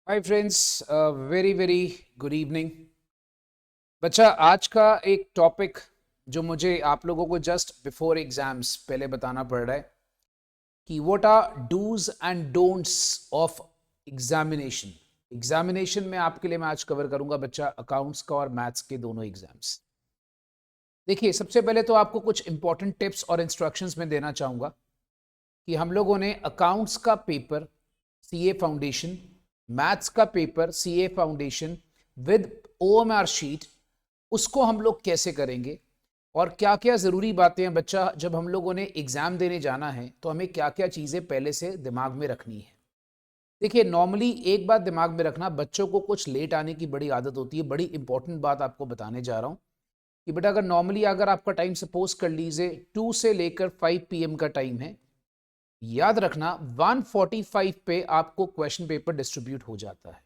Hi friends, very very good evening. बच्चा, आज का एक टॉपिक जो मुझे आप लोगों को जस्ट बिफोर एग्जाम्स पहले बताना पड़ रहा है कि what are dos and don'ts of examination. Examination में आपके लिए मैं आज कवर करूंगा बच्चा अकाउंट्स का और मैथ्स के दोनों एग्जाम्स। देखिए, सबसे पहले तो आपको कुछ इंपॉर्टेंट टिप्स और इंस्ट्रक्शंस में देना चाहूंगा कि हम लोगों ने अकाउंट्स का पेपर सीए फाउंडेशन, मैथ्स का paper CA foundation with OMR sheet, उसको हम लोग कैसे करेंगे और क्या क्या ज़रूरी बातें हैं बच्चा, जब हम लोगों ने एग्ज़ाम देने जाना है तो हमें क्या क्या चीज़ें पहले से दिमाग में रखनी है। देखिए, नॉर्मली एक बात दिमाग में रखना, बच्चों को कुछ लेट आने की बड़ी आदत होती है। बड़ी इंपॉर्टेंट बात आपको बताने जा रहा हूँ कि बेटा, अगर आपका टाइम सपोज कर लीजिए 2 से लेकर 5 पीएम का टाइम है, याद रखना 1:45 पे आपको क्वेश्चन पेपर डिस्ट्रीब्यूट हो जाता है।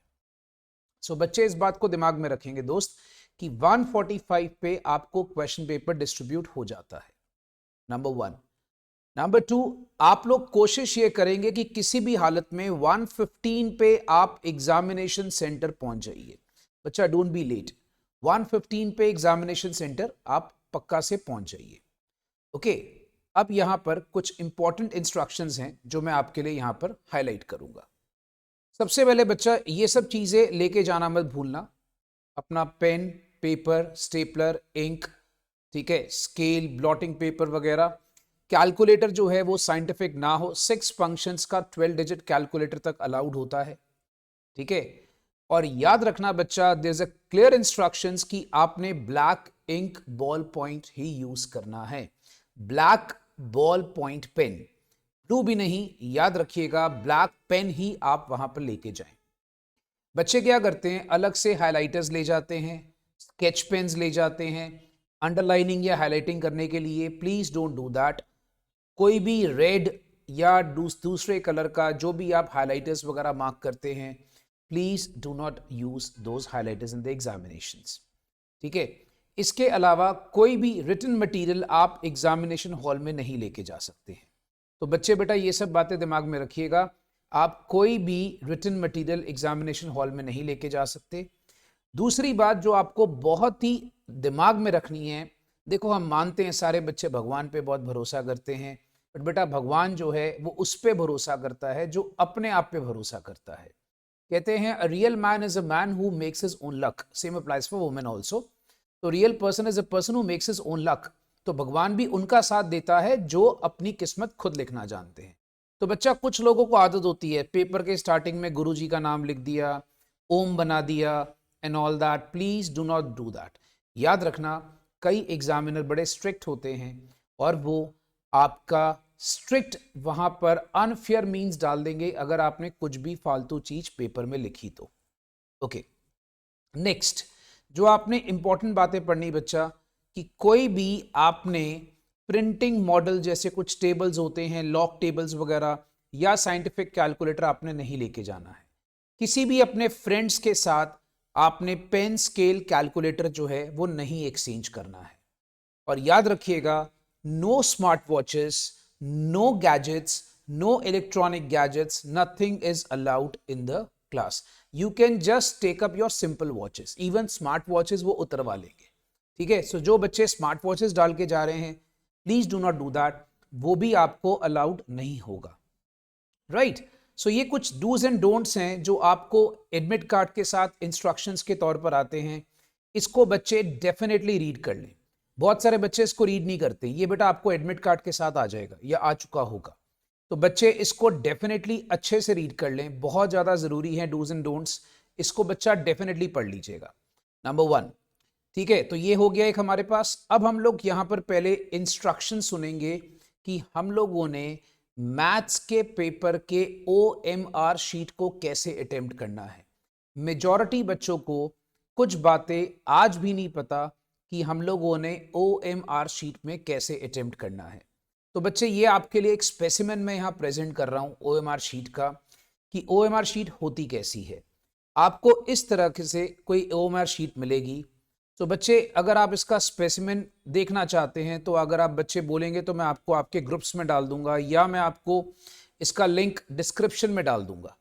सो बच्चे इस बात को दिमाग में रखेंगे दोस्त कि 1:45 पे आपको क्वेश्चन पेपर डिस्ट्रीब्यूट हो जाता है। नंबर 1। नंबर 2, आप लोग कोशिश ये करेंगे कि किसी भी हालत में 1:15 पे आप एग्जामिनेशन सेंटर पहुंच जाइए। बच्चा, डोंट बी लेट। 1:15 पे एग्जामिनेशन सेंटर आप पक्का से पहुंच जाइए। ओके, अब यहां पर कुछ इंपॉर्टेंट इंस्ट्रक्शंस हैं जो मैं आपके लिए यहां पर हाईलाइट करूंगा। सबसे पहले बच्चा, ये सब चीजें लेके जाना मत भूलना। अपना पेन, पेपर, स्टेपलर, इंक, ठीक है, स्केल, ब्लॉटिंग पेपर वगैरह। कैलकुलेटर जो है वो साइंटिफिक ना हो। 6 फंक्शंस का 12 डिजिट कैलकुलेटर तक अलाउड होता है, ठीक है। और याद रखना बच्चा, there is a clear instructions कि आपने ब्लैक इंक बॉल पॉइंट ही यूज करना है। Black ball point pen, blue भी नहीं, याद रखिएगा ब्लैक पेन ही आप वहां पर लेके जाएं। बच्चे क्या करते हैं, अलग से हाइलाइटर्स ले जाते हैं, स्केच पेन्स ले जाते हैं अंडरलाइनिंग या हाइलाइटिंग करने के लिए। Please don't do that. कोई भी रेड या दूसरे कलर का जो भी आप हाइलाइटर्स वगैरह मार्क करते हैं, please do not use those highlighters in the examinations, ठीक है। इसके अलावा कोई भी रिटन मटेरियल आप एग्जामिनेशन हॉल में नहीं लेके जा सकते हैं। तो बच्चे बेटा, ये सब बातें दिमाग में रखिएगा। आप कोई भी रिटन मटेरियल एग्जामिनेशन हॉल में नहीं लेके जा सकते। दूसरी बात जो आपको बहुत ही दिमाग में रखनी है, देखो हम मानते हैं सारे बच्चे भगवान पे बहुत भरोसा करते हैं, बट बेटा भगवान जो है वो उस पे भरोसा करता है जो अपने आप पे भरोसा करता है। कहते हैं a real man is a man who makes his own luck. Same applies for women also. तो real person is a person who makes his own luck. तो भगवान भी उनका साथ देता है जो अपनी किस्मत खुद लिखना जानते हैं। तो बच्चा, कुछ लोगों को आदत होती है पेपर के स्टार्टिंग में गुरु जी का नाम लिख दिया, ओम बना दिया and all that. Please do not do that. याद रखना, कई एग्जामिनर बड़े स्ट्रिक्ट होते हैं और वो आपका स्ट्रिक्ट वहां पर अनफेयर मींस डाल देंगे अगर आपने कुछ भी फालतू चीज पेपर में लिखी तो। ओके, नेक्स्ट जो आपने इंपॉर्टेंट बातें पढ़नी बच्चा, कि कोई भी आपने प्रिंटिंग मॉडल जैसे कुछ टेबल्स होते हैं, लॉग टेबल्स वगैरह, या साइंटिफिक कैलकुलेटर आपने नहीं लेके जाना है। किसी भी अपने फ्रेंड्स के साथ आपने पेन, स्केल, कैलकुलेटर जो है वो नहीं एक्सचेंज करना है। और याद रखिएगा, no smart watches, no gadgets, no electronic gadgets, nothing is allowed in the class. You can just take up your simple watches, even smart watches वो उतरवा लेंगे, ठीक है। सो जो बच्चे स्मार्ट वॉचेस डाल के जा रहे हैं, please do not do that, वो भी आपको अलाउड नहीं होगा, राइट। सो ये कुछ डूज एंड डोंट्स हैं जो आपको एडमिट कार्ड के साथ इंस्ट्रक्शंस के तौर पर आते हैं। इसको बच्चे डेफिनेटली रीड कर लें। बहुत सारे बच्चे इसको रीड नहीं करते, ये बेटा आपको एडमिट कार्ड के साथ आ जाएगा या आ चुका होगा। तो बच्चे इसको डेफिनेटली अच्छे से रीड कर लें, बहुत ज़्यादा ज़रूरी है डूज एंड डोंट्स। इसको बच्चा डेफिनेटली पढ़ लीजिएगा। नंबर 1, ठीक है। तो ये हो गया एक हमारे पास। अब हम लोग यहां पर पहले इंस्ट्रक्शन सुनेंगे कि हम लोगों ने मैथ्स के पेपर के ओएमआर शीट को कैसे अटेम्प्ट करना है। मेजॉरिटी बच्चों को कुछ बातें आज भी नहीं पता कि हम लोगों ने ओएमआर शीट में कैसे अटेम्प्ट करना है। तो बच्चे, ये आपके लिए एक स्पेसिमेन मैं यहाँ प्रेजेंट कर रहा हूँ ओएमआर शीट का, कि ओएमआर शीट होती कैसी है। आपको इस तरह से कोई ओएमआर शीट मिलेगी। तो बच्चे, अगर आप इसका स्पेसिमेन देखना चाहते हैं तो अगर आप बच्चे बोलेंगे तो मैं आपको आपके ग्रुप्स में डाल दूंगा या मैं आपको इसका लिंक डिस्क्रिप्शन में डाल दूंगा,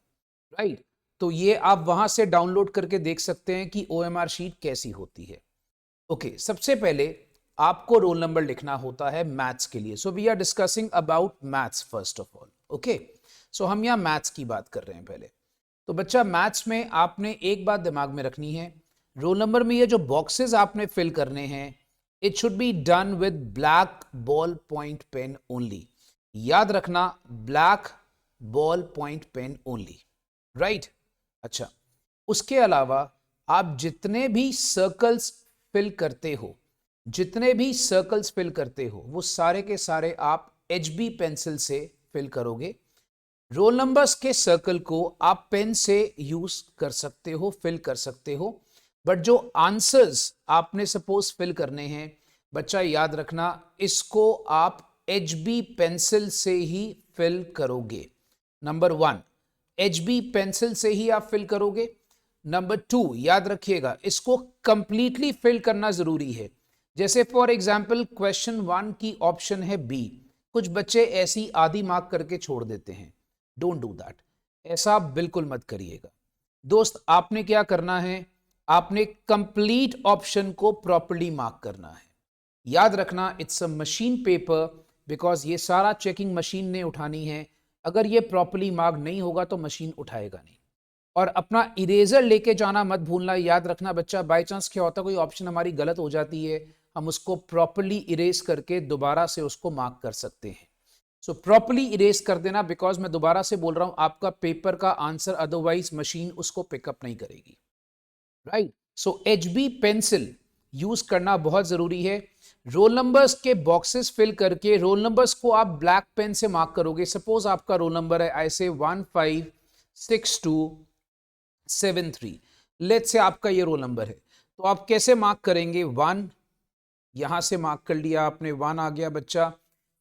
राइट। तो ये आप वहां से डाउनलोड करके देख सकते हैं कि OMR शीट कैसी होती है। ओके, सबसे पहले आपको रोल नंबर लिखना होता है मैथ्स के लिए। So we are discussing about maths first of all. Okay, so हम यहाँ मैथ्स की बात कर रहे हैं पहले। तो बच्चा मैथ्स में आपने एक बात दिमाग में रखनी है, रोल नंबर में ये जो बॉक्सेस आपने फिल करने हैं, it should be done with black ball point pen only. याद रखना, black ball point pen only, right. अच्छा, उसके अलावा आप जितने भी सर्कल्स फिल करते हो, वो सारे के सारे आप HB पेंसिल से फिल करोगे। रोल नंबर्स के सर्कल को आप पेन से यूज कर सकते हो, फिल कर सकते हो, बट जो आंसर्स आपने सपोज फिल करने हैं, बच्चा याद रखना, इसको आप HB पेंसिल से ही फिल करोगे। नंबर 1, HB पेंसिल से ही आप फिल करोगे। नंबर 2, याद रखिएगा, इसको कंप्लीटली फिल करना जरूरी है। जैसे फॉर एग्जाम्पल क्वेश्चन 1 की ऑप्शन है बी, कुछ बच्चे ऐसी आधी मार्क करके छोड़ देते हैं। डोंट डू दैट, ऐसा बिल्कुल मत करिएगा दोस्त। आपने क्या करना है, आपने कंप्लीट ऑप्शन को प्रॉपर्ली मार्क करना है। याद रखना, it's a machine paper, because ये सारा चेकिंग मशीन ने उठानी है। अगर ये प्रॉपर्ली मार्क नहीं होगा तो मशीन उठाएगा नहीं। और अपना इरेजर लेके जाना मत भूलना। याद रखना बच्चा, बाय चांस क्या होता है, कोई ऑप्शन हमारी गलत हो जाती है, हम उसको प्रॉपर्ली इरेज करके दोबारा से उसको मार्क कर सकते हैं। सो प्रॉपर्ली इरेज कर देना, बिकॉज मैं दोबारा से बोल रहा हूं, आपका पेपर का आंसर अदरवाइज मशीन उसको पिकअप नहीं करेगी, राइट। सो HB पेंसिल यूज करना बहुत जरूरी है। रोल नंबर्स के बॉक्सेस फिल करके रोल नंबर्स को आप ब्लैक पेन से मार्क करोगे। सपोज आपका रोल नंबर है ऐसे 156273, लेट्स से आपका ये रोल नंबर है, तो आप कैसे मार्क करेंगे? 1 यहां से मार्क कर लिया आपने, 1 आ गया बच्चा।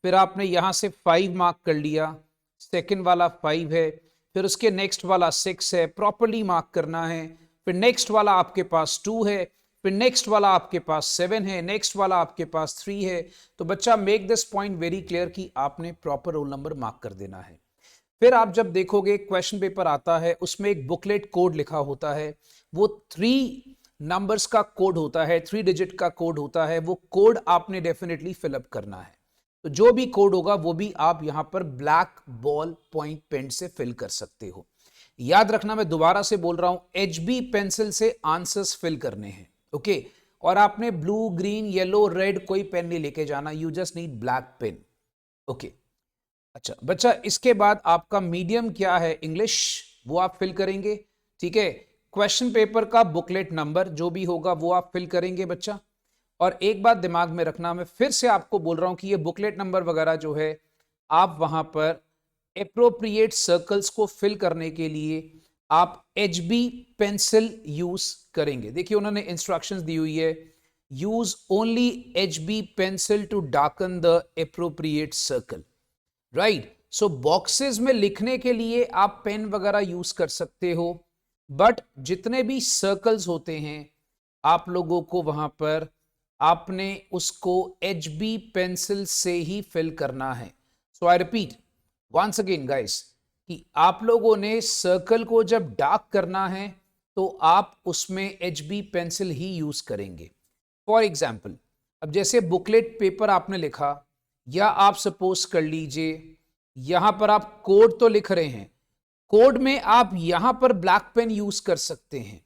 फिर आपने यहां से 5 मार्क कर लिया, सेकंड वाला 5 है। फिर उसके नेक्स्ट वाला 6 है, प्रॉपर्ली मार्क करना है। फिर नेक्स्ट वाला आपके पास 2 है, फिर नेक्स्ट वाला आपके पास 7 है, नेक्स्ट वाला आपके पास 3 है। तो बच्चा make this point very clear कि आपने प्रॉपर रोल नंबर मार्क कर देना है। फिर आप जब देखोगे क्वेश्चन पेपर आता है, उसमें एक बुकलेट कोड लिखा होता है, वो 3 नंबर्स का कोड होता है, 3 डिजिट का कोड होता है। वो कोड आपने डेफिनेटली फिलअप करना है। तो जो भी कोड होगा वो भी आप यहां पर ब्लैक बॉल पॉइंट पेन से फिल कर सकते हो। याद रखना, मैं दोबारा से बोल रहा हूं, HB पेंसिल से आंसर्स फिल करने हैं, ओके। और आपने ब्लू, ग्रीन, येलो, रेड कोई पेन नहीं लेके जाना, you just need black pen, okay. अच्छा बच्चा, इसके बाद आपका मीडियम क्या है? इंग्लिश, वो आप फिल करेंगे, ठीक है। क्वेश्चन पेपर का बुकलेट नंबर जो भी होगा वो आप फिल करेंगे बच्चा। और एक बात दिमाग में रखना, मैं फिर से आपको बोल रहा हूं कि ये बुकलेट नंबर वगैरह जो है, आप वहां पर एप्रोप्रिएट सर्कल्स को फिल करने के लिए आप HB पेंसिल यूज करेंगे। देखिए उन्होंने इंस्ट्रक्शंस दी हुई है, use only HB pencil to darken the appropriate circle, right. So boxes में लिखने के लिए आप पेन वगैरह यूज कर सकते हो, बट जितने भी सर्कल्स होते हैं आप लोगों को वहां पर आपने उसको HB पेंसिल से ही फिल करना है। So I repeat once again guys, कि आप लोगों ने सर्कल को जब डार्क करना है तो आप उसमें HB पेंसिल ही यूज करेंगे। फॉर एग्जाम्पल, अब जैसे बुकलेट पेपर आपने लिखा, या आप सपोज कर लीजिए यहां पर आप कोड तो लिख रहे हैं, कोड में आप यहां पर ब्लैक पेन यूज कर सकते हैं,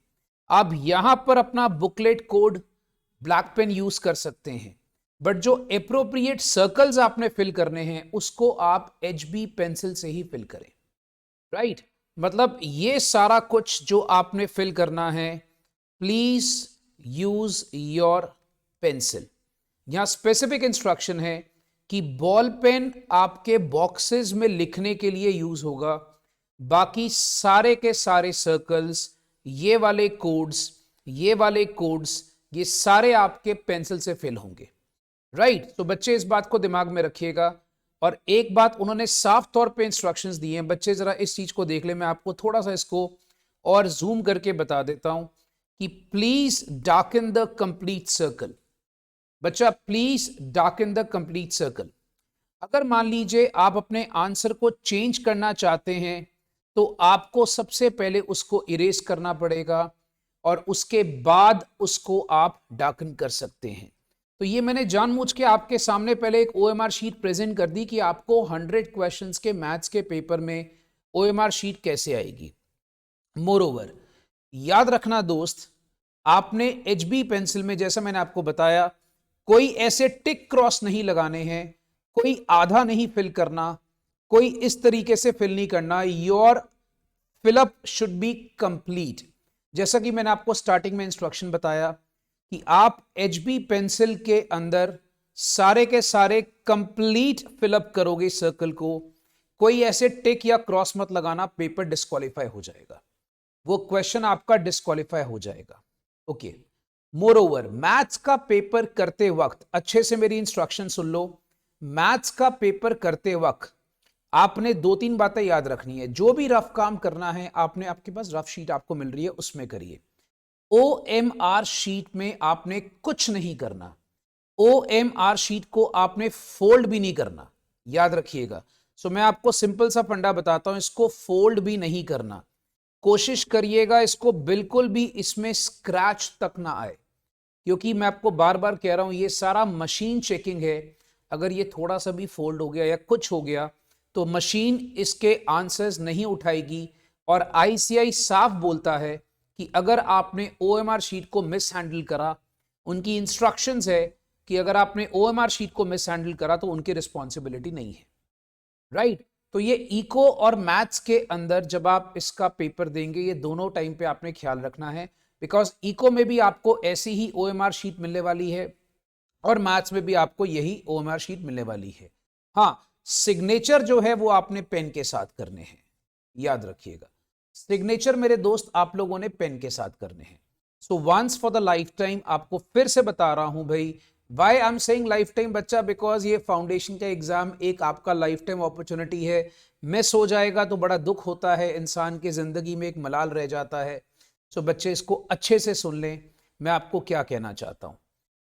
आप यहां पर अपना booklet code black pen use कर सकते हैं, बट जो एप्रोप्रिएट सर्कल्स आपने फिल करने हैं उसको आप HB पेंसिल से ही फिल करें, राइट। मतलब ये सारा कुछ जो आपने फिल करना है, प्लीज यूज योर पेंसिल। यहां स्पेसिफिक इंस्ट्रक्शन है कि बॉल पेन आपके बॉक्सेस में लिखने के लिए यूज होगा, बाकी सारे के सारे सर्कल्स, ये वाले कोड्स, ये सारे आपके पेंसिल से फिल होंगे, राइट। तो बच्चे इस बात को दिमाग में रखिएगा। और एक बात उन्होंने साफ तौर पे इंस्ट्रक्शंस दी हैं, बच्चे जरा इस चीज को देख ले, मैं आपको थोड़ा सा इसको और जूम करके बता देता हूं कि please darken the complete circle. बच्चा please darken the complete circle. अगर मान लीजिए आप अपने आंसर को चेंज करना चाहते हैं तो आपको सबसे पहले उसको इरेज करना पड़ेगा और उसके बाद उसको आप डार्कन कर सकते हैं। तो ये मैंने जानबूझ के आपके सामने पहले एक ओएमआर शीट प्रेजेंट कर दी कि आपको 100 क्वेश्चंस के मैथ्स के पेपर में ओएमआर शीट कैसे आएगी। मोरओवर याद रखना दोस्त, आपने एचबी पेंसिल में जैसा मैंने आपको बताया कोई ऐसे टिक क्रॉस नहीं लगाने हैं, कोई आधा नहीं फिल करना, कोई इस तरीके से फिल नहीं करना। Your fill up should be complete. जैसा कि मैंने आपको स्टार्टिंग में इंस्ट्रक्शन बताया कि आप एचबी पेंसिल के अंदर सारे के सारे कंप्लीट फिलअप करोगे सर्कल को, कोई ऐसे टिक या क्रॉस मत लगाना, पेपर डिस्क्वालीफाई हो जाएगा, वो क्वेश्चन आपका डिस्क्वालीफाई हो जाएगा। ओके, मोर ओवर मैथ्स का पेपर करते वक्त अच्छे से मेरी इंस्ट्रक्शन सुन लो। मैथ्स का पेपर करते वक्त आपने 2-3 बातें याद रखनी है। जो भी रफ काम करना है आपने, आपके पास रफ शीट आपको मिल रही है उसमें करिए। ओएमआर शीट में आपने कुछ नहीं करना, ओएमआर शीट को आपने फोल्ड भी नहीं करना, याद रखिएगा। सो मैं आपको सिंपल सा फंडा बताता हूं, इसको फोल्ड भी नहीं करना। कोशिश करिएगा इसको बिल्कुल भी इसमें स्क्रैच तक ना आए, क्योंकि मैं आपको बार बार कह रहा हूं ये सारा मशीन चेकिंग है। अगर ये थोड़ा सा भी फोल्ड हो गया या कुछ हो गया तो मशीन इसके आंसर्स नहीं उठाएगी। और आईसीआई साफ बोलता है कि अगर आपने ओएमआर शीट को मिस हैंडल करा, उनकी इंस्ट्रक्शंस है कि अगर आपने ओएमआर शीट को मिस हैंडल करा तो उनकी रिस्पॉन्सिबिलिटी नहीं है, राइट। तो ये इको और मैथ्स के अंदर जब आप इसका पेपर देंगे, ये दोनों टाइम पे आपने ख्याल रखना है, बिकॉज इको में भी आपको ऐसी ही ओएमआर शीट मिलने वाली है और मैथ्स में भी आपको यही ओएमआर शीट मिलने वाली है। हाँ, सिग्नेचर जो है वो आपने पेन के साथ करने हैं, याद रखिएगा। सिग्नेचर मेरे दोस्त आप लोगों ने पेन के साथ करने हैं। So once for the lifetime, आपको फिर से बता रहा हूं भाई, why I am saying lifetime बच्चा, बिकॉज ये फाउंडेशन का एग्जाम एक आपका लाइफ टाइम अपॉर्चुनिटी है। मिस हो जाएगा तो बड़ा दुख होता है, इंसान की जिंदगी में एक मलाल रह जाता है। सो बच्चे इसको अच्छे से सुन लें, मैं आपको क्या कहना चाहता हूं।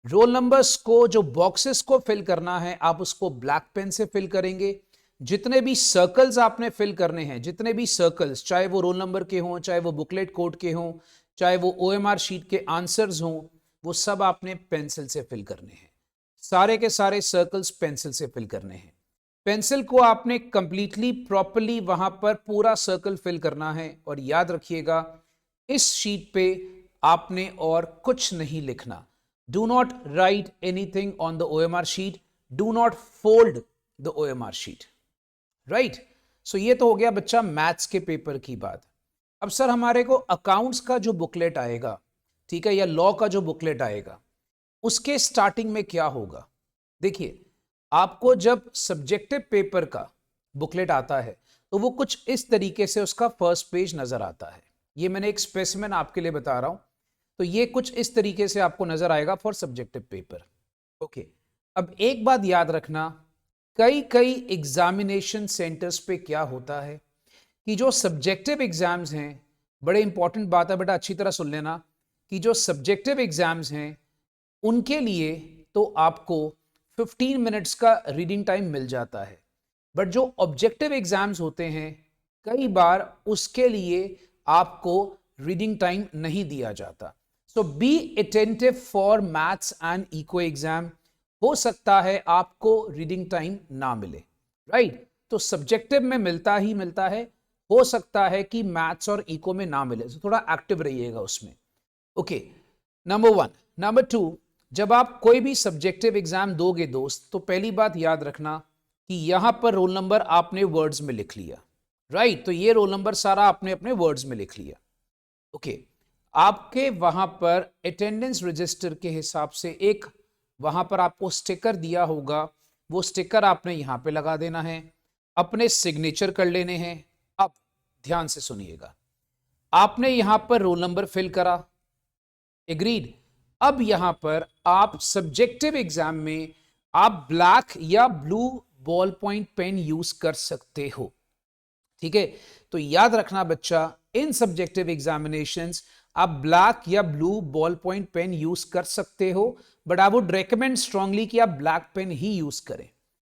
रोल नंबर्स को, जो बॉक्सेस को फिल करना है, आप उसको ब्लैक पेन से फिल करेंगे। जितने भी सर्कल्स आपने फिल करने हैं, जितने भी सर्कल्स, चाहे वो रोल नंबर के हों, चाहे वो बुकलेट कोड के हों, चाहे वो ओएमआर शीट के आंसर्स हों, वो सब आपने पेंसिल से फिल करने हैं। सारे के सारे सर्कल्स पेंसिल से फिल करने हैं। पेंसिल को आपने कंप्लीटली प्रॉपरली वहां पर पूरा सर्कल फिल करना है। और याद रखिएगा इस शीट पे आपने और कुछ नहीं लिखना। Do not write anything on the OMR sheet, do not fold the OMR sheet, right. So ये तो हो गया बच्चा मैथ्स के पेपर की बात। अब सर हमारे को अकाउंट्स का जो बुकलेट आएगा, ठीक है, या लॉ का जो बुकलेट आएगा, उसके स्टार्टिंग में क्या होगा। देखिए, आपको जब सब्जेक्टिव पेपर का बुकलेट आता है तो वो कुछ इस तरीके से उसका फर्स्ट पेज नजर आता है। ये मैंने एक स्पेसिमेन आपके लिए बता रहा हूं, तो ये कुछ इस तरीके से आपको नजर आएगा फॉर सब्जेक्टिव पेपर। ओके, अब एक बात याद रखना, कई कई एग्जामिनेशन सेंटर्स पे क्या होता है कि जो सब्जेक्टिव एग्जाम्स हैं, बड़े इंपॉर्टेंट बात है बेटा, अच्छी तरह सुन लेना, कि जो सब्जेक्टिव एग्जाम्स हैं उनके लिए तो आपको 15 मिनट्स का रीडिंग टाइम मिल जाता है, बट जो ऑब्जेक्टिव एग्जाम्स होते हैं कई बार उसके लिए आपको रीडिंग टाइम नहीं दिया जाता। So be attentive for maths and eco exam. हो सकता है आपको रीडिंग टाइम ना मिले, राइट। तो सब्जेक्टिव में मिलता ही मिलता है, हो सकता है कि मैथ्स और इको में ना मिले, तो थोड़ा एक्टिव रहिएगा उसमें। Okay, number 1। नंबर 2, जब आप कोई भी सब्जेक्टिव एग्जाम दोगे दोस्त, तो पहली बात याद रखना कि यहां पर रोल नंबर आपने वर्ड्स में लिख लिया, राइट। तो ये रोल नंबर सारा आपने अपने वर्ड्स में लिख लिया। ओके, आपके वहां पर अटेंडेंस रजिस्टर के हिसाब से एक वहां पर आपको स्टिकर दिया होगा, वो स्टिकर आपने यहां पे लगा देना है, अपने सिग्नेचर कर लेने हैं। अब ध्यान से सुनिएगा, आपने यहां पर रोल नंबर फिल करा, एग्रीड। अब यहां पर आप सब्जेक्टिव एग्जाम में आप ब्लैक या blue ball point pen use कर सकते हो, ठीक है। तो याद रखना बच्चा, इन सब्जेक्टिव एग्जामिनेशंस आप ब्लैक या blue ball point pen use कर सकते हो, but I would recommend strongly कि आप ब्लैक पेन ही यूज करें,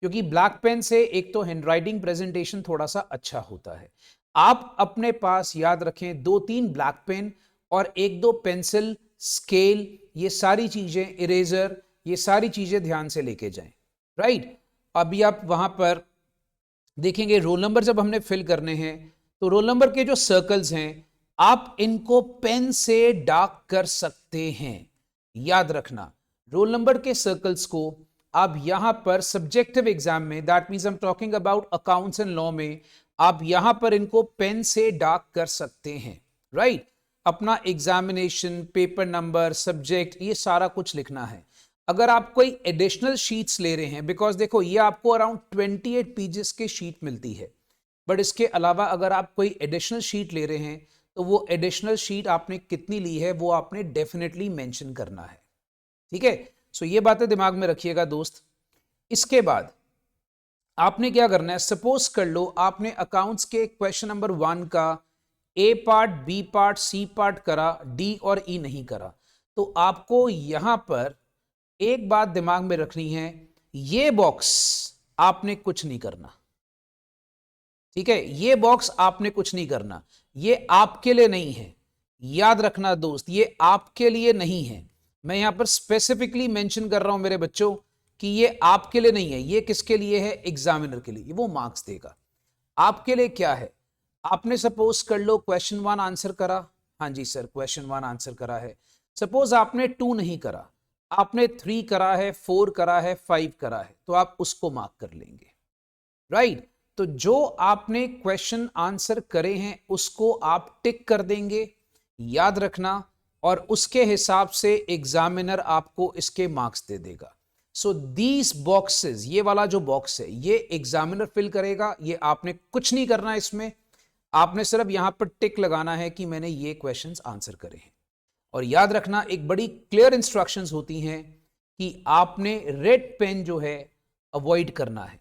क्योंकि ब्लैक पेन से एक तो हैंडराइटिंग प्रेजेंटेशन थोड़ा सा अच्छा होता है। आप अपने पास याद रखें 2-3 ब्लैक पेन और 1-2 पेंसिल, स्केल, ये सारी चीजें, इरेजर, ये सारी चीजें ध्यान से लेके जाएं। राइट, अभी आप वहां पर देखेंगे रोल नंबर जब हमने फिल करने हैं तो रोल नंबर के जो सर्कल्स हैं आप इनको पेन से डार्क कर सकते हैं। याद रखना रोल नंबर के सर्कल्स को आप यहां पर सब्जेक्टिव एग्जाम में, that means I am talking about accounts and law में, आप यहां पर इनको पेन से डार्क कर सकते हैं। राइट, अपना एग्जामिनेशन, पेपर नंबर, सब्जेक्ट, ये सारा कुछ लिखना है। अगर आप कोई एडिशनल शीट्स ले रहे हैं, बिकॉज देखो ये आपको अराउंड 28 पेजेस की शीट मिलती है, बट इसके अलावा अगर आप कोई एडिशनल शीट ले रहे हैं तो वो एडिशनल शीट आपने कितनी ली है वो आपने डेफिनेटली मेंशन करना है। ठीक है, सो ये बातें दिमाग में रखिएगा दोस्त। इसके बाद आपने क्या करना है, सपोज कर लो आपने अकाउंट्स के क्वेश्चन नंबर 1 का A part, B part, C part करा, डी और ई नहीं करा, तो आपको यहां पर एक बात दिमाग में रखनी है, ये बॉक्स आपने कुछ नहीं करना। ठीक है, ये बॉक्स आपने कुछ नहीं करना, ये आपके लिए नहीं है। याद रखना दोस्त, ये आपके लिए नहीं है। मैं यहां पर स्पेसिफिकली मेंशन कर रहा हूं मेरे बच्चों कि ये आपके लिए नहीं है, ये किसके लिए है, एग्जामिनर के लिए, वो मार्क्स देगा। आपके लिए क्या है, आपने सपोज कर लो क्वेश्चन 1 आंसर करा, हाँ जी सर क्वेश्चन 1 आंसर करा है, सपोज आपने 2 नहीं करा, आपने 3 करा है, 4 करा है, 5 करा है, तो आप उसको मार्क कर लेंगे। राइट, तो जो आपने क्वेश्चन आंसर करे हैं उसको आप टिक कर देंगे, याद रखना, और उसके हिसाब से एग्जामिनर आपको इसके मार्क्स दे देगा। सो दीज बॉक्सेस, ये वाला जो बॉक्स है ये एग्जामिनर फिल करेगा, ये आपने कुछ नहीं करना है इसमें, आपने सिर्फ यहां पर टिक लगाना है कि मैंने ये क्वेश्चंस आंसर करे हैं। और याद रखना एक बड़ी क्लियर इंस्ट्रक्शंस होती हैं कि आपने रेड पेन जो है अवॉइड करना है।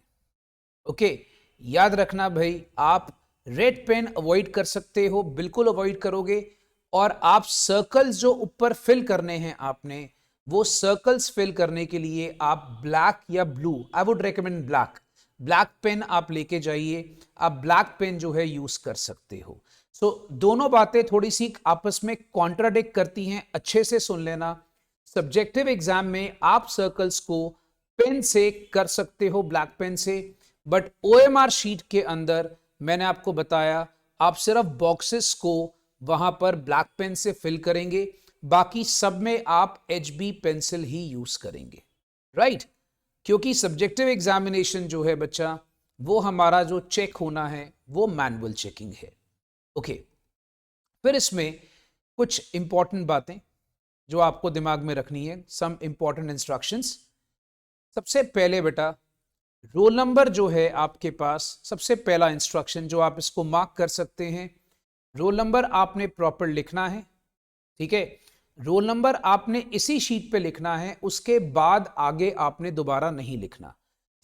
ओके, याद रखना भाई, आप रेड पेन अवॉइड कर सकते हो, बिल्कुल अवॉइड करोगे, और आप सर्कल्स जो ऊपर फिल करने हैं आपने, वो सर्कल्स फिल करने के लिए आप ब्लैक या blue, I would recommend black pen आप लेके जाइए, आप ब्लैक पेन जो है यूज कर सकते हो। सो दोनों बातें थोड़ी सी आपस में कॉन्ट्राडिक्ट करती हैं, अच्छे से सुन लेना। सब्जेक्टिव एग्जाम में आप सर्कल्स को पेन से कर सकते हो, ब्लैक पेन से, बट ओएमआर शीट के अंदर मैंने आपको बताया आप सिर्फ बॉक्सेस को वहां पर ब्लैक पेन से फिल करेंगे, बाकी सब में आप एचबी पेंसिल ही यूज करेंगे। राइट, क्योंकि सब्जेक्टिव एग्जामिनेशन जो है बच्चा, वो हमारा जो चेक होना है वो मैनुअल चेकिंग है। ओके, फिर इसमें कुछ इंपॉर्टेंट बातें जो आपको दिमाग में रखनी है, सम इंपॉर्टेंट इंस्ट्रक्शंस। सबसे पहले बेटा, रोल नंबर जो है आपके पास, सबसे पहला इंस्ट्रक्शन जो आप इसको मार्क कर सकते हैं, रोल नंबर आपने प्रॉपर लिखना है। ठीक है, रोल नंबर आपने इसी शीट पे लिखना है, उसके बाद आगे आपने दोबारा नहीं लिखना।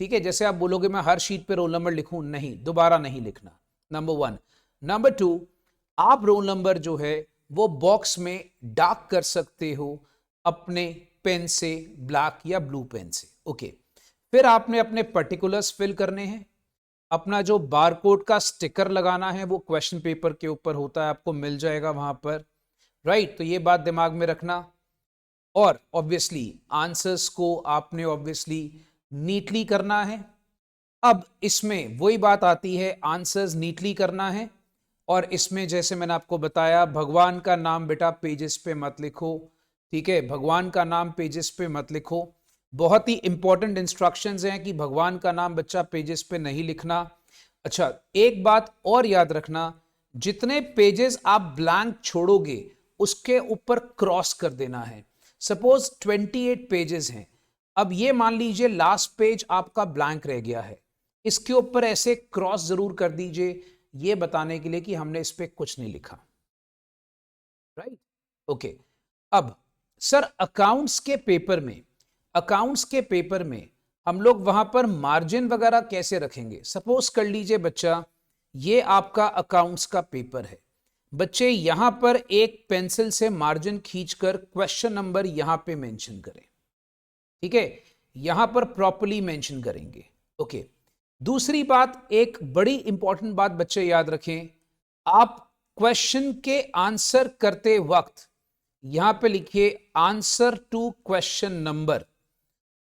ठीक है, जैसे आप बोलोगे मैं हर शीट पे रोल नंबर लिखूं, नहीं, दोबारा नहीं लिखना, नंबर 1। नंबर 2, आप रोल नंबर जो है वो बॉक्स में डार्क कर सकते हो अपने पेन से, ब्लैक या ब्लू पेन से। ओके, फिर आपने अपने पर्टिकुलर्स फिल करने हैं, अपना जो बारकोड का स्टिकर लगाना है वो क्वेश्चन पेपर के ऊपर होता है, आपको मिल जाएगा वहां पर। राइट, तो ये बात दिमाग में रखना। और ऑब्वियसली आंसर्स को आपने ऑब्वियसली नीटली करना है। अब इसमें वही बात आती है, आंसर्स नीटली करना है, और इसमें जैसे मैंने आपको बताया भगवान का नाम बेटा पेजेस पे मत लिखो। ठीक है, भगवान का नाम पेजेस पे मत लिखो। बहुत ही इंपॉर्टेंट इंस्ट्रक्शंस हैं कि भगवान का नाम बच्चा पेजेस पे नहीं लिखना। अच्छा, एक बात और याद रखना, जितने पेजेस आप ब्लैंक छोड़ोगे उसके ऊपर क्रॉस कर देना है। सपोज 28 पेजेस हैं, अब ये मान लीजिए लास्ट पेज आपका ब्लैंक रह गया है, इसके ऊपर ऐसे क्रॉस जरूर कर दीजिए, ये बताने के लिए कि हमने इस पे कुछ नहीं लिखा। Right, okay. अब सर अकाउंट्स के पेपर में हम लोग वहां पर मार्जिन वगैरह कैसे रखेंगे? सपोज कर लीजिए बच्चा, ये आपका अकाउंट्स का पेपर है, बच्चे यहां पर एक पेंसिल से मार्जिन खींचकर क्वेश्चन नंबर यहां पे मेंशन करें। ठीक है, यहां पर प्रॉपर्ली मेंशन करेंगे। ओके, दूसरी बात, एक बड़ी इंपॉर्टेंट बात बच्चे याद रखें, आप क्वेश्चन के आंसर करते वक्त यहां पे लिखिए आंसर टू क्वेश्चन नंबर।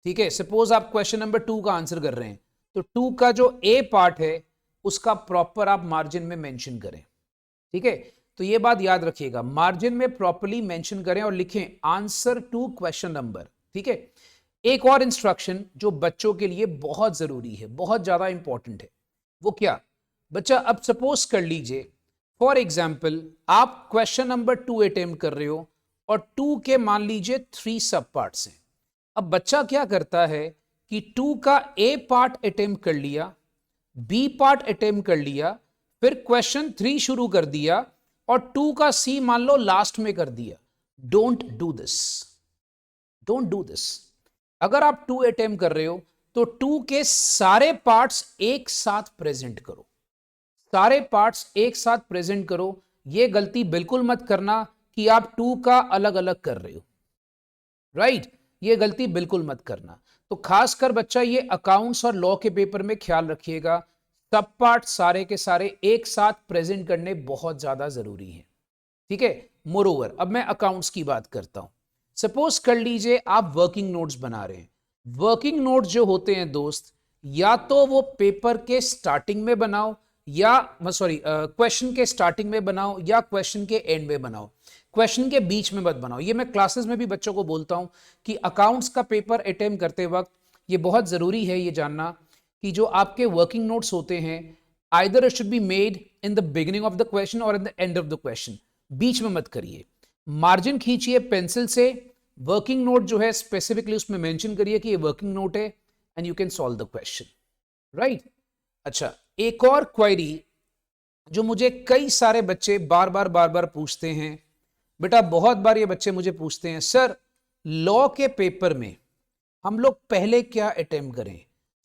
ठीक है, सपोज आप क्वेश्चन नंबर 2 का आंसर कर रहे हैं, तो 2 का जो ए पार्ट है उसका प्रॉपर आप मार्जिन में मेंशन करें। ठीक है, तो ये बात याद रखिएगा, मार्जिन में प्रॉपर्ली मेंशन करें और लिखें आंसर टू क्वेश्चन नंबर। ठीक है, एक और इंस्ट्रक्शन जो बच्चों के लिए बहुत जरूरी है, बहुत ज्यादा इंपॉर्टेंट है, वो क्या? बच्चा अब सपोज कर लीजिए फॉर एग्जाम्पल आप क्वेश्चन नंबर 2 अटेम्प्ट कर रहे हो और 2 के मान लीजिए 3 सब पार्ट्स हैं। अब बच्चा क्या करता है कि 2 का ए पार्ट अटेम्प्ट कर लिया, बी पार्ट अटेम्प्ट कर लिया, फिर क्वेश्चन 3 शुरू कर दिया और 2 का सी मान लो लास्ट में कर दिया। Don't do this, don't do this. अगर आप 2 अटेम्प्ट कर रहे हो तो 2 के सारे पार्ट्स एक साथ प्रेजेंट करो, सारे पार्ट्स एक साथ प्रेजेंट करो। यह गलती बिल्कुल मत करना कि आप 2 का अलग अलग कर रहे हो, राइट? ये गलती बिल्कुल मत करना। तो खासकर बच्चा ये अकाउंट्स और लॉ के पेपर में ख्याल रखिएगा, सब पार्ट सारे के सारे एक साथ प्रेजेंट करने बहुत ज्यादा जरूरी है। ठीक है, मोरओवर अब मैं अकाउंट्स की बात करता हूं। सपोज कर लीजिए आप वर्किंग नोट्स बना रहे हैं। वर्किंग नोट्स जो होते हैं दोस्त, या तो वो पेपर के स्टार्टिंग में बनाओ, या सॉरी क्वेश्चन के स्टार्टिंग में बनाओ या क्वेश्चन के एंड में बनाओ, क्वेश्चन के बीच में मत बनाओ। ये मैं क्लासेस में भी बच्चों को बोलता हूं कि अकाउंट्स का पेपर अटेम्प्ट करते वक्त ये बहुत जरूरी है ये जानना कि जो आपके वर्किंग नोट्स होते हैं either it should be made in the beginning of the question और in the end of the question, बीच में मत करिए। मार्जिन खींचिए पेंसिल से, वर्किंग नोट जो है स्पेसिफिकली उसमें मेंशन करिए कि ये वर्किंग नोट है and you can solve the question, right? अच्छा, एक और क्वेरी जो मुझे कई सारे बच्चे बार बार पूछते हैं, बेटा बहुत बार ये बच्चे मुझे पूछते हैं सर लॉ के पेपर में हम लोग पहले क्या अटेम्प्ट करें?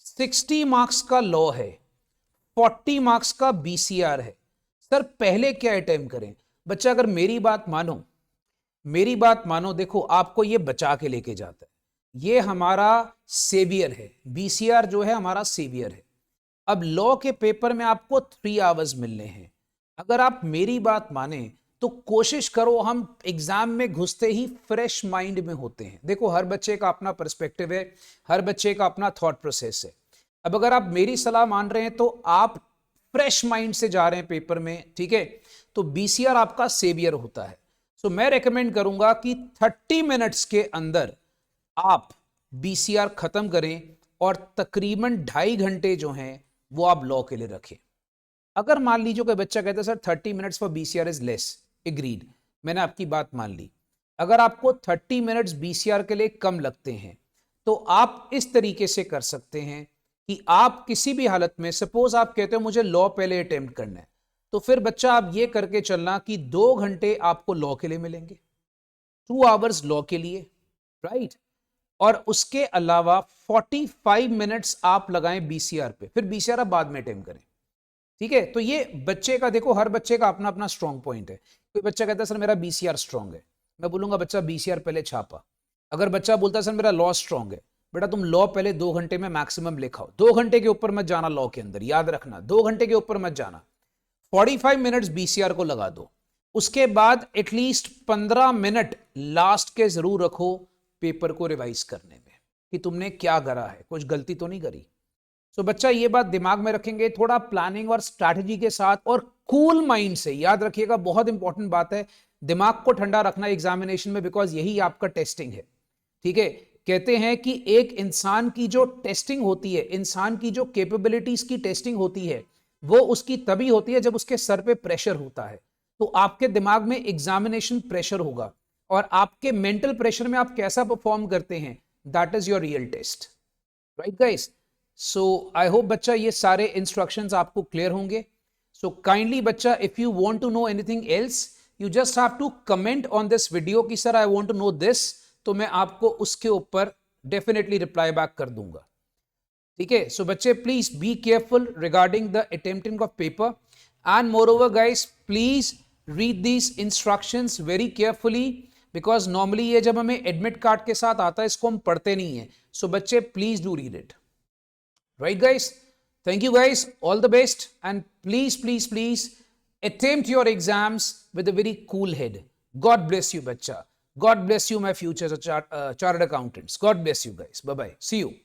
60 मार्क्स का लॉ है, 40 मार्क्स का बीसीआर है, सर पहले क्या अटेम्प्ट करें? बच्चा अगर मेरी बात मानो, मेरी बात मानो, देखो आपको ये बचा के लेके जाता है, ये हमारा सेवियर है, बीसीआर जो है हमारा सेवियर है। अब लॉ के पेपर में आपको 3 आवर्स मिलने हैं। अगर आप मेरी बात माने तो कोशिश करो, हम एग्जाम में घुसते ही फ्रेश माइंड में होते हैं। देखो हर बच्चे का अपना पर्सपेक्टिव है, हर बच्चे का अपना थॉट प्रोसेस है। अब अगर आप मेरी सलाह मान रहे हैं तो आप फ्रेश माइंड से जा रहे हैं पेपर में, ठीक है, तो बीसीआर आपका सेवियर होता है। सो मैं रेकमेंड करूंगा कि 30 मिनट्स के अंदर आप बीसीआर खत्म करें और तकरीबन 2.5 घंटे जो हैं वो आप लॉ के लिए रखें। अगर मान लीजिए कोई बच्चा कहता है sir 30 minutes for BCR is less, agreed, मैंने आपकी बात मान ली। अगर आपको 30 मिनट्स बीसीआर के लिए कम लगते हैं तो आप इस तरीके से कर सकते हैं कि आप किसी भी हालत में, सपोज आप कहते हो मुझे लॉ पहले अटेम्प्ट करना है, तो फिर बच्चा आप ये करके चलना कि 2 घंटे आपको लॉ के लिए मिलेंगे, 2 आवर्स लॉ के लिए, राइट? और उसके अलावा 45 मिनट्स आप लगाएं बीसीआर पे, फिर बीसीआर आप बाद में अटेम्प्ट करें। ठीक है, तो ये बच्चे का, देखो हर बच्चे का अपना अपना स्ट्रॉन्ग पॉइंट है। कोई बच्चा कहता है सर मेरा बीसीआर स्ट्रॉन्ग है, मैं बोलूंगा बच्चा बीसीआर पहले छापा। अगर बच्चा बोलता है सर मेरा लॉ स्ट्रॉन्ग है, बेटा तुम लॉ पहले 2 घंटे में मैक्सिमम लिखाओ, 2 घंटे के ऊपर मत जाना लॉ के अंदर, याद रखना 2 घंटे के ऊपर मत जाना। 45 मिनट्स बीसीआर को लगा दो, उसके बाद एटलीस्ट 15 मिनट लास्ट के जरूर रखो पेपर को रिवाइज करने में कि तुमने क्या करा है, कुछ गलती तो नहीं करी। सो बच्चा ये बात दिमाग में रखेंगे, थोड़ा प्लानिंग और स्ट्रैटेजी के साथ और कूल माइंड से, याद रखिएगा बहुत इंपॉर्टेंट बात है, दिमाग को ठंडा रखना एग्जामिनेशन में, बिकॉज यही आपका टेस्टिंग है। ठीक है, कहते हैं कि एक इंसान की जो टेस्टिंग होती है, इंसान की जो कैपेबिलिटीज की टेस्टिंग होती है, वो उसकी तभी होती है जब उसके सर पे प्रेशर होता है। तो आपके दिमाग में एग्जामिनेशन प्रेशर होगा और आपके मेंटल प्रेशर में आप कैसा परफॉर्म करते हैं, that is your real test, right guys? So I hope बच्चा ये सारे इंस्ट्रक्शंस आपको क्लियर होंगे। सो काइंडली बच्चा, if you want to know anything else, you just have to comment on this video कि sir I want to know this, तो मैं आपको उसके ऊपर डेफिनेटली रिप्लाई बैक कर दूंगा। ठीक है, सो बच्चे please be careful regarding the attempting of paper, and more over guys please read these instructions very carefully, because normally ये जब हमें एडमिट कार्ड के साथ आता है इसको हम पढ़ते नहीं है। सो बच्चे please do read it, right guys? Thank you guys, all the best, and please Attempt your exams with a very cool head. God bless you, bacha. God bless you, my future chartered accountants. God bless you guys. Bye bye. See you.